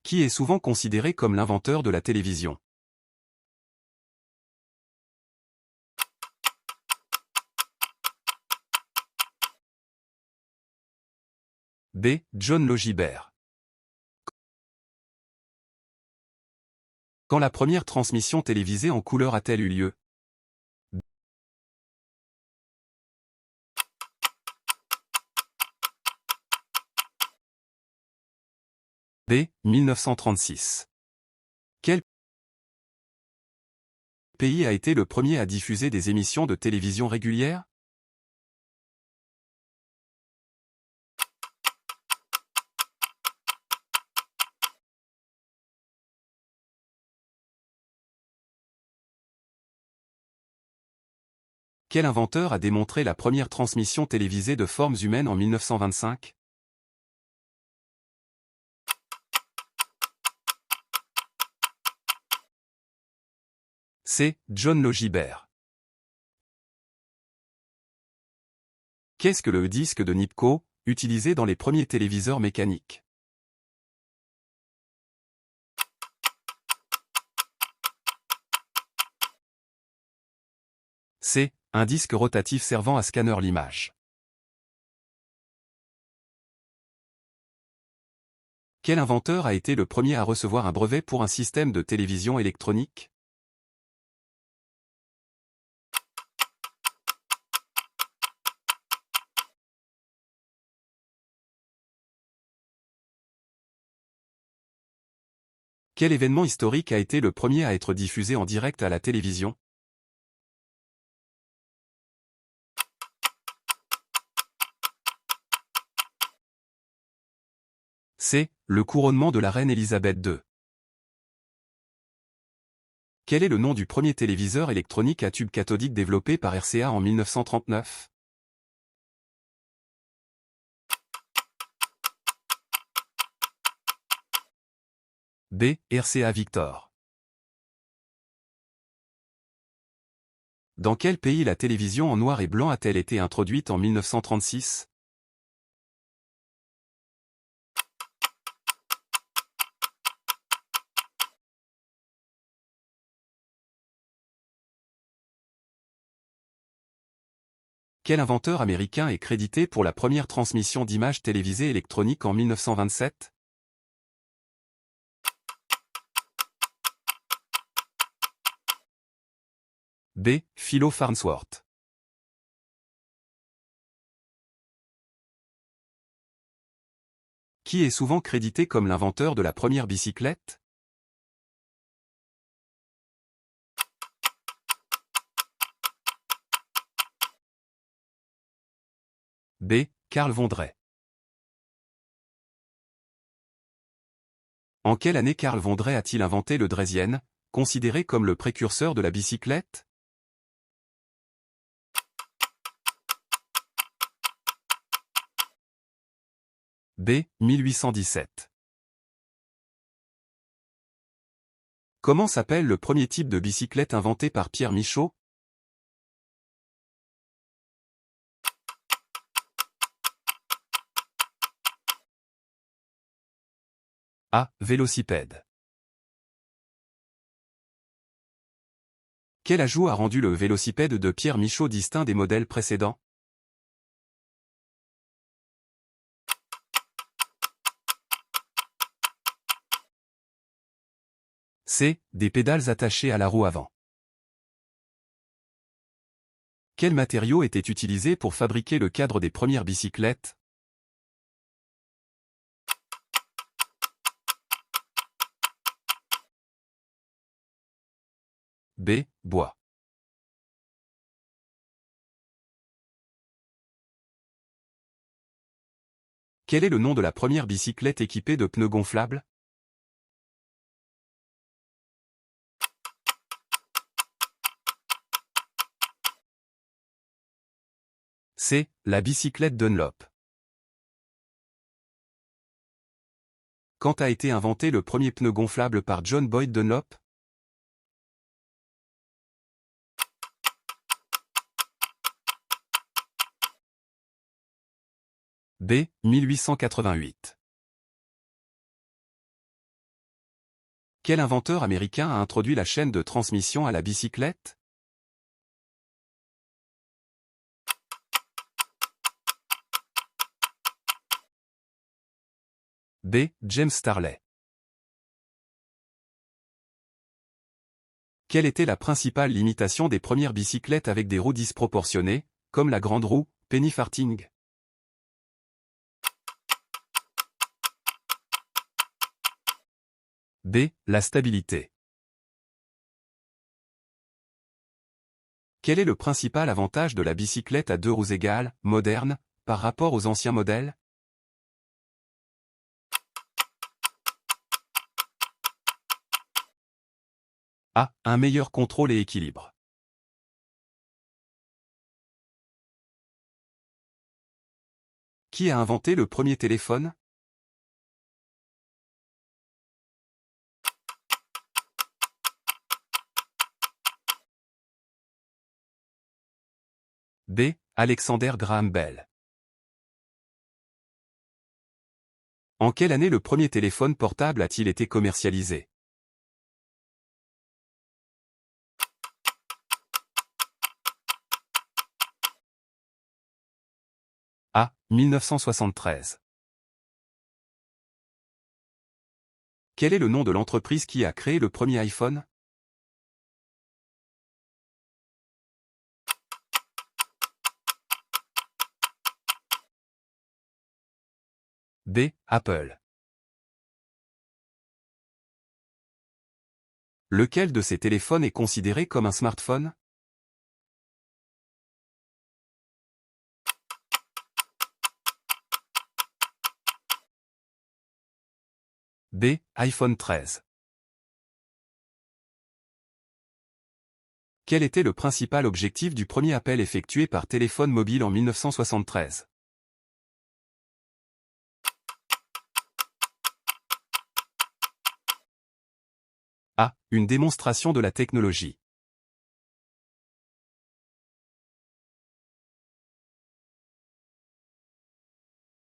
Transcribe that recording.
Qui est souvent considéré comme l'inventeur de la télévision? B. John Logibert. Quand la première transmission télévisée en couleur a-t-elle eu lieu? B. 1936. Quel pays a été le premier à diffuser des émissions de télévision régulières? Quel inventeur a démontré la première transmission télévisée de formes humaines en 1925? C. John Logibert. Qu'est-ce que le disque de Nipkow, utilisé dans les premiers téléviseurs mécaniques? C. Un disque rotatif servant à scanner l'image. Quel inventeur a été le premier à recevoir un brevet pour un système de télévision électronique? Quel événement historique a été le premier à être diffusé en direct à la télévision? C. Le couronnement de la reine Elisabeth II. Quel est le nom du premier téléviseur électronique à tube cathodique développé par RCA en 1939? B. RCA Victor. Dans quel pays la télévision en noir et blanc a-t-elle été introduite en 1936? Quel inventeur américain est crédité pour la première transmission d'images télévisées électroniques en 1927? B. Philo Farnsworth. Qui est souvent crédité comme l'inventeur de la première bicyclette? B. Carl Vondray. En quelle année Carl Vondray a-t-il inventé le Draisienne, considéré comme le précurseur de la bicyclette? B. 1817. Comment s'appelle le premier type de bicyclette inventé par Pierre Michaud? A. Vélocipède. Quel ajout a rendu le vélocipède de Pierre Michaud distinct des modèles précédents? C. Des pédales attachées à la roue avant. Quel matériau était utilisé pour fabriquer le cadre des premières bicyclettes? B. Bois. Quel est le nom de la première bicyclette équipée de pneus gonflables? C. La bicyclette Dunlop. Quand a été inventé le premier pneu gonflable par John Boyd Dunlop? B. 1888. Quel inventeur américain a introduit la chaîne de transmission à la bicyclette? B. James Starley. Quelle était la principale limitation des premières bicyclettes avec des roues disproportionnées, comme la grande roue, penny farthing? B. La stabilité. Quel est le principal avantage de la bicyclette à deux roues égales, moderne, par rapport aux anciens modèles? A. Un meilleur contrôle et équilibre. Qui a inventé le premier téléphone? B. Alexander Graham Bell. En quelle année le premier téléphone portable a-t-il été commercialisé? A. 1973. Quel est le nom de l'entreprise qui a créé le premier iPhone? B. Apple. Lequel de ces téléphones est considéré comme un smartphone? B. iPhone 13. Quel était le principal objectif du premier appel effectué par téléphone mobile en 1973? A. Une démonstration de la technologie.